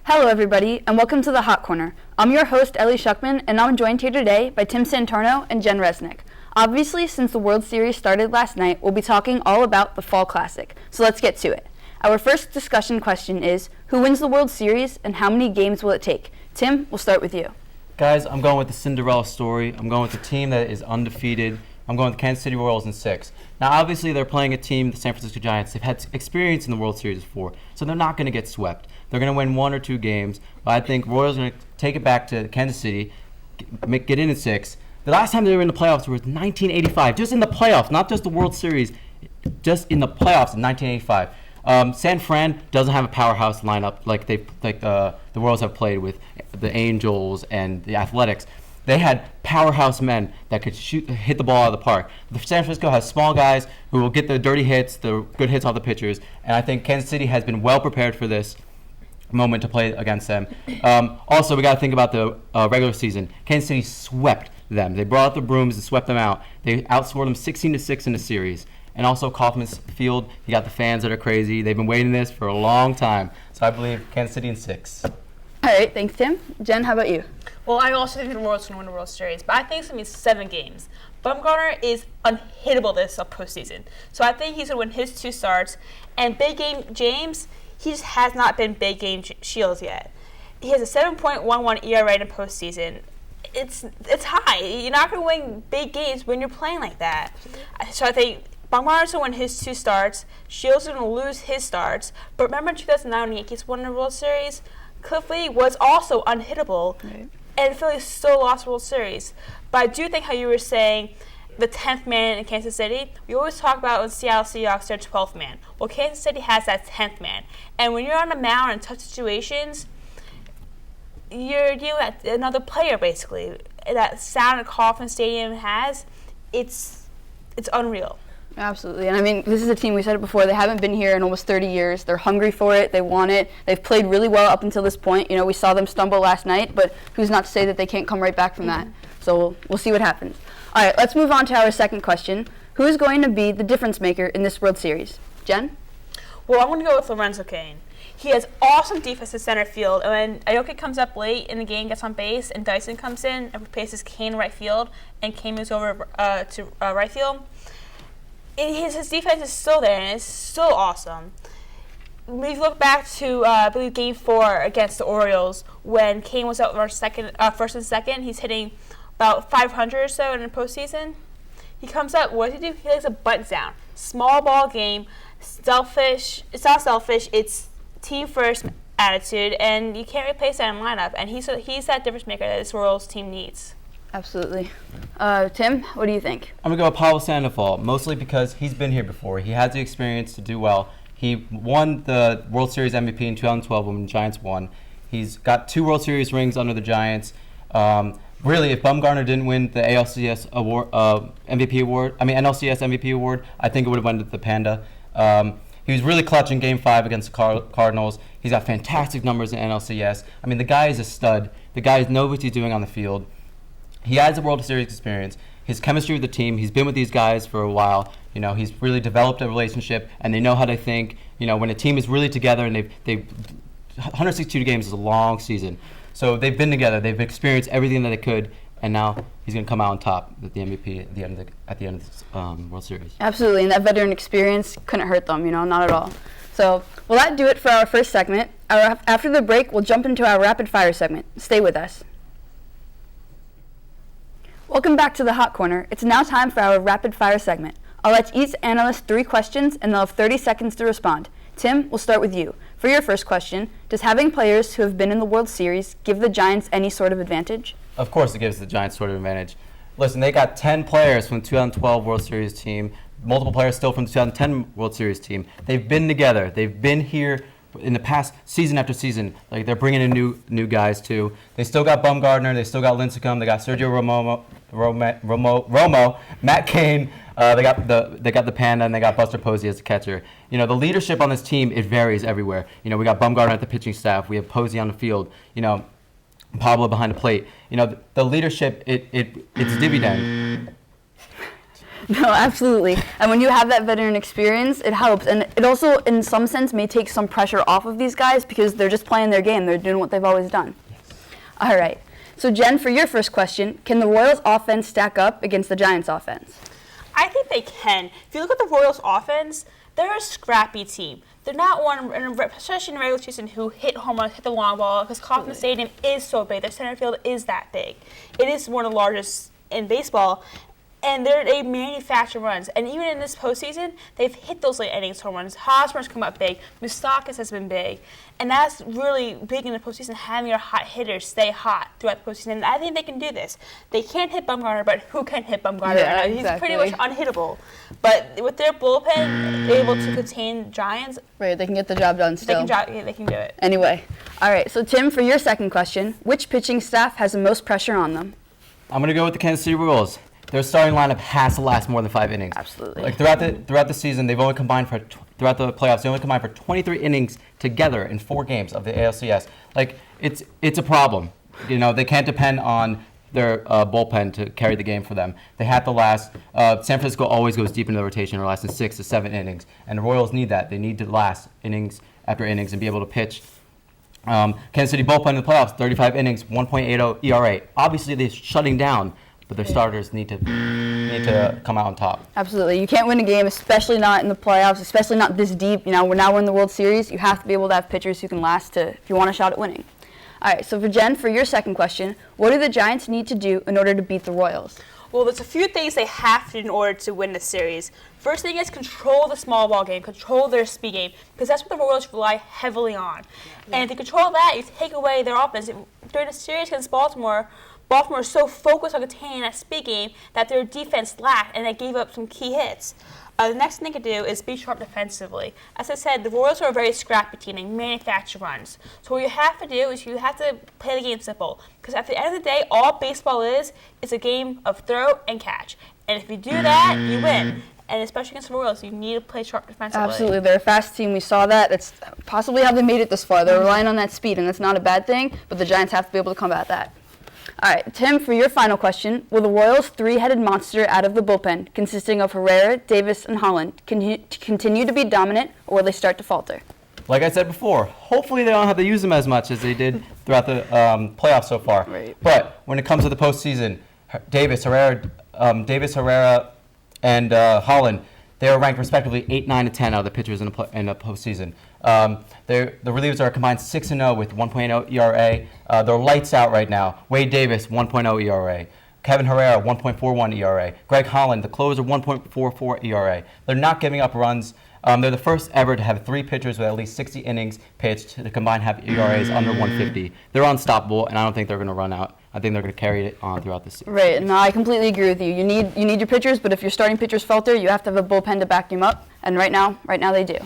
Hello, everybody, and welcome to the Hot Corner. I'm your host, Ellie Shuckman, and I'm joined here today by Tim Santorno and Jen Resnick. Obviously, since the World Series started last night, we'll be talking all about the Fall Classic. So let's get to it. Our first discussion question is, who wins the World Series and how many games will it take? Tim, we'll start with you. Guys, I'm going with the Cinderella story. I'm going with the team that is undefeated. I'm going with the Kansas City Royals in 6. Now, obviously, they're playing a team, the San Francisco Giants. They've had experience in the World Series before, so they're not going to get swept. They're going to win 1 or 2 games, but I think Royals are going to take it back to Kansas City, get in at 6. The last time they were in the playoffs was 1985, just in the playoffs, not just the World Series, just in the playoffs in 1985. San Fran doesn't have a powerhouse lineup like the Royals have played with the Angels and the Athletics. They had powerhouse men that could hit the ball out of the park. The San Francisco has small guys who will get the dirty hits, the good hits off the pitchers, and I think Kansas City has been well prepared for this moment to play against them. Also, we got to think about the regular season. Kansas City swept them. They brought out the brooms and swept them out. They outscored them 16-6 in the series. And also Kauffman's Field, you got the fans that are crazy. They've been waiting this for a long time. So I believe Kansas City in 6. All right, thanks, Tim. Jen, how about you? Well, I also think the Royals are going to win the World Series, but I think it's going to be 7 games. Bumgarner is unhittable this postseason. So I think he's going to win his 2 starts. And Big Game James, he just has not been Big Game Shields yet. He has a 7.11 ERA in the postseason. It's high. You're not going to win big games when you're playing like that. So I think Bumgarner's going to win his 2 starts. Shields is going to lose his starts. But remember in 2009 when the Yankees won the World Series? Cliff Lee was also unhittable. Right. And Philly still lost the World Series. But I do think how you were saying the 10th man in Kansas City, we always talk about when Seattle Seahawks, their 12th man. Well, Kansas City has that 10th man. And when you're on the mound in tough situations, you're dealing with another player, basically. That sound that Kauffman Stadium has, it's unreal. Absolutely. And I mean, this is a team, we said it before, they haven't been here in almost 30 years. They're hungry for it. They want it. They've played really well up until this point. You know, we saw them stumble last night, but who's not to say that they can't come right back from that? So we'll see what happens. All right, let's move on to our second question. Who is going to be the difference maker in this World Series? Jen? Well, I'm going to go with Lorenzo Cain. He has awesome defense in center field. And when Aoki comes up late in the game, gets on base, and Dyson comes in and replaces Cain in right field, and Cain moves over to right field, his defense is still there, and it's still awesome. We look back to, I believe, Game 4 against the Orioles, when Cain was out first and second. He's hitting about 500 or so in the postseason. He comes up, what does he do? He lays a bunt down. Small ball game, selfish. It's not selfish, it's team first attitude, and you can't replace that in lineup. And he's that difference maker that this Royals team needs. Absolutely. Tim, what do you think? I'm going to go with Pablo Sandoval, mostly because he's been here before. He has the experience to do well. He won the World Series MVP in 2012 when the Giants won. He's got 2 World Series rings under the Giants. Really, if Bumgarner didn't win the NLCS MVP award, I think it would have went to the Panda. He was really clutch in Game 5 against the Cardinals. He's got fantastic numbers in NLCS. I mean, the guy is a stud. The guy knows what he's doing on the field. He has a World Series experience. His chemistry with the team, he's been with these guys for a while. You know, he's really developed a relationship, and they know how to think. You know, when a team is really together, and they've 162 games is a long season. So they've been together. They've experienced everything that they could, and now he's going to come out on top with the MVP at the end of this World Series. Absolutely, and that veteran experience couldn't hurt them, you know, not at all. So, will that do it for our first segment? After the break, we'll jump into our rapid fire segment. Stay with us. Welcome back to the Hot Corner. It's now time for our rapid fire segment. I'll let each analyst 3 questions, and they'll have 30 seconds to respond. Tim, we'll start with you. For your first question, does having players who have been in the World Series give the Giants any sort of advantage? Of course it gives the Giants sort of advantage. Listen, they got 10 players from the 2012 World Series team, multiple players still from the 2010 World Series team. They've been together. They've been here in the past season after season. Like, they're bringing in new guys too. They still got Bumgarner. They still got Lincecum. They got Sergio Romo, Matt Cain. They got the Panda, and they got Buster Posey as a catcher. You know, the leadership on this team, it varies everywhere. You know, we got Bumgarner at the pitching staff. We have Posey on the field. You know, Pablo behind the plate. You know, the leadership, it's dividend. No, absolutely. And when you have that veteran experience, it helps. And it also, in some sense, may take some pressure off of these guys because they're just playing their game. They're doing what they've always done. All right. So, Jen, for your first question, can the Royals' offense stack up against the Giants' offense? I think they can. If you look at the Royals' offense, they're a scrappy team. They're not one, especially in the regular season, who hit home runs, hit the long ball, because Kauffman Stadium is so big. Their center field is that big. It is one of the largest in baseball, and they manufacture runs. And even in this postseason, they've hit those late innings home runs. Hosmer's come up big. Moustakas has been big. And that's really big in the postseason, having your hot hitters stay hot throughout the postseason. And I think they can do this. They can't hit Bumgarner, but who can hit Bumgarner? Yeah, He's exactly. pretty much unhittable. But with their bullpen able to contain Giants, Right, they can get the job done still. they can do it. Anyway, all right, so Tim, for your second question, which pitching staff has the most pressure on them? I'm going to go with the Kansas City Royals. Their starting lineup has to last more than 5 innings. Absolutely. Like throughout the season, they've only combined throughout the playoffs. They only combined for 23 innings together in 4 games of the ALCS. Like it's a problem. You know, they can't depend on their bullpen to carry the game for them. They have to last. San Francisco always goes deep into the rotation, or lasts in 6 to 7 innings, and the Royals need that. They need to last innings after innings and be able to pitch. Kansas City bullpen in the playoffs, 35 innings, 1.80 ERA. Obviously, they're shutting down, but their starters need to come out on top. Absolutely. You can't win a game, especially not in the playoffs, especially not this deep. You know, we're in the World Series. You have to be able to have pitchers who can last if you want a shot at winning. All right, so for Jen, for your second question, what do the Giants need to do in order to beat the Royals? Well, there's a few things they have to do in order to win the series. First thing is control the small ball game, control their speed game, because that's what the Royals rely heavily on. Yeah. And if you control that, you take away their offense. During the series against Baltimore is so focused on containing that speed game that their defense lacked, and they gave up some key hits. The next thing they can do is be sharp defensively. As I said, the Royals are a very scrappy team. They manufacture runs. So what you have to do is you have to play the game simple. Because at the end of the day, all baseball is a game of throw and catch. And if you do that, you win. And especially against the Royals, you need to play sharp defensively. Absolutely. They're a fast team. We saw that. That's possibly how they made it this far. They're relying on that speed, and that's not a bad thing, but the Giants have to be able to combat that. All right, Tim, for your final question, will the Royals' three-headed monster out of the bullpen, consisting of Herrera, Davis, and Holland, continue to be dominant, or will they start to falter? Like I said before, hopefully they don't have to use them as much as they did throughout the playoffs so far. Right. But when it comes to the postseason, Davis, Herrera, and Holland, they are ranked respectively 8, 9, and 10 out of the pitchers in the postseason. The relievers are combined 6-0 with 1.0 ERA. They're lights out right now. Wade Davis, 1.0 ERA. Kevin Herrera, 1.41 ERA. Greg Holland, the closer, 1.44 ERA. They're not giving up runs. They're the first ever to have 3 pitchers with at least 60 innings pitched to combine have ERAs under 150. They're unstoppable, and I don't think they're going to run out. I think they're going to carry it on throughout the season. Right, no, I completely agree with you. You need your pitchers, but if your starting pitchers falter, you have to have a bullpen to back them up, and right now they do.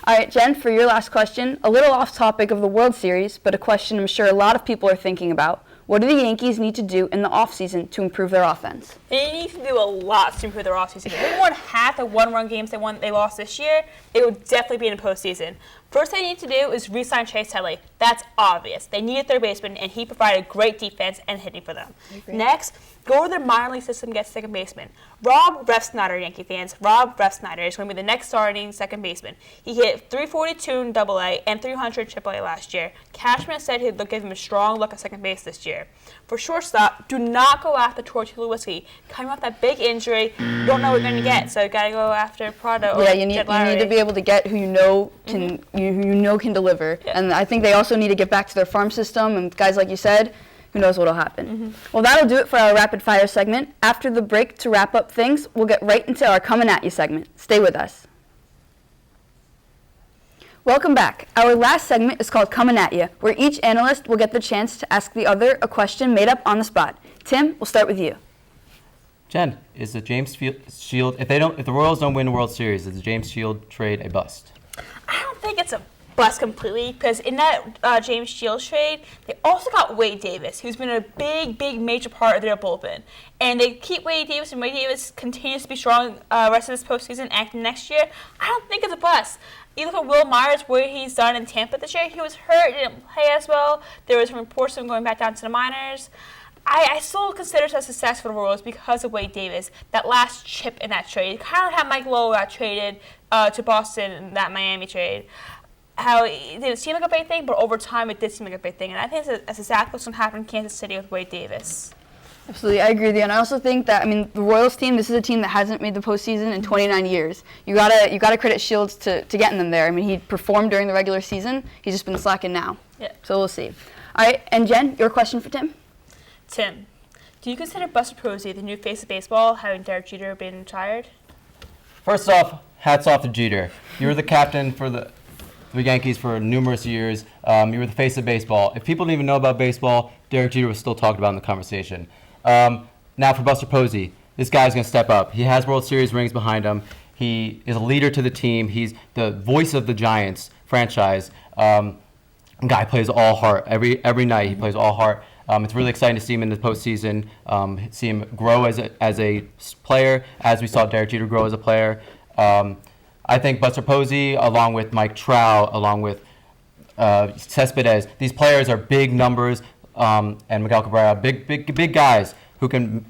All right, Jen, for your last question, a little off topic of the World Series, but a question I'm sure a lot of people are thinking about. What do the Yankees need to do in the offseason to improve their offense? They need to do a lot to improve their offseason. If they won half the one-run games they lost this year, they would definitely be in the postseason. First thing they need to do is re-sign Chase Headley. That's obvious. They need a third baseman, and he provided great defense and hitting for them. Next, go to their minor league system and get second baseman. Rob Refsnyder, Yankee fans. Rob Refsnyder is going to be the next starting second baseman. He hit 342 in AA and 300 in AAA last year. Cashman said he'd give him a strong look at second base this year. For shortstop, do not go after Torch Tulowitzki. Coming off that big injury, you don't know what you're going to get, so you got to go after Prado or you need Jed Lowry. You need to be able to get who you know can can deliver. Yeah. And I think they also need to get back to their farm system, and guys like you said, who knows what'll happen. Well, that'll do it for our rapid fire segment. After the break, to wrap up things, we'll get right into our Coming At You segment. Stay with us. Welcome back. Our last segment is called Coming At You, where each analyst will get the chance to ask the other a question made up on the spot. Tim, we'll start with you. Jen, is the James Shield, if the Royals don't win the World Series, is the James Shield trade a bust? I don't think it's a bust completely, because in that James Shields trade, they also got Wade Davis, who's been a big major part of their bullpen. And they keep Wade Davis, and Wade Davis continues to be strong rest of this postseason and next year. I don't think it's a bust. You look at Will Myers, where he's done in Tampa this year. He was hurt, didn't play as well. There was reports of him going back down to the minors. I still consider it a success for the Royals because of Wade Davis. That last chip in that trade, kind of how Mike Lowe got traded to Boston in that Miami trade. How it didn't seem like a big thing, but over time it did seem like a big thing. And I think that's exactly what's going to happen in Kansas City with Wade Davis. Absolutely, I agree with you, and I also think that the Royals team. This is a team that hasn't made the postseason in 29 years. You gotta credit Shields to getting them there. He performed during the regular season. He's just been slacking now. Yeah. So we'll see. All right, and Jen, your question for Tim. Tim, do you consider Buster Posey the new face of baseball, having Derek Jeter been retired? First off, hats off to Jeter. You were the captain for the Yankees for numerous years. You were the face of baseball. If people didn't even know about baseball, Derek Jeter was still talked about in the conversation. Now for Buster Posey, this guy's going to step up. He has World Series rings behind him. He is a leader to the team. He's the voice of the Giants franchise. Guy plays all heart. Every night he plays all heart. It's really exciting to see him in the postseason, see him grow as a player, as we saw Derek Jeter grow as a player. I think Buster Posey, along with Mike Trout, along with Cespedes, these players are big numbers, and Miguel Cabrera, big guys who can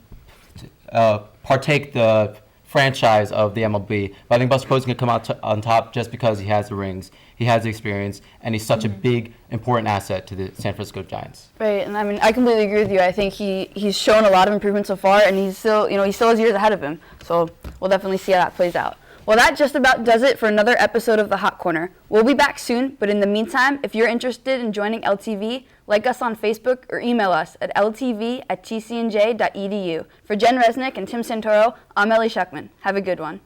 partake the franchise of the MLB. But I think Buster Posey can come out on top just because he has the rings, he has the experience, and he's such a big, important asset to the San Francisco Giants. Right, and I completely agree with you. I think he's shown a lot of improvement so far, and he still has years ahead of him. So we'll definitely see how that plays out. Well, that just about does it for another episode of The Hot Corner. We'll be back soon, but in the meantime, if you're interested in joining LTV, like us on Facebook or email us at ltv@tcnj.edu. For Jen Resnick and Tim Santoro, I'm Ellie Shuckman. Have a good one.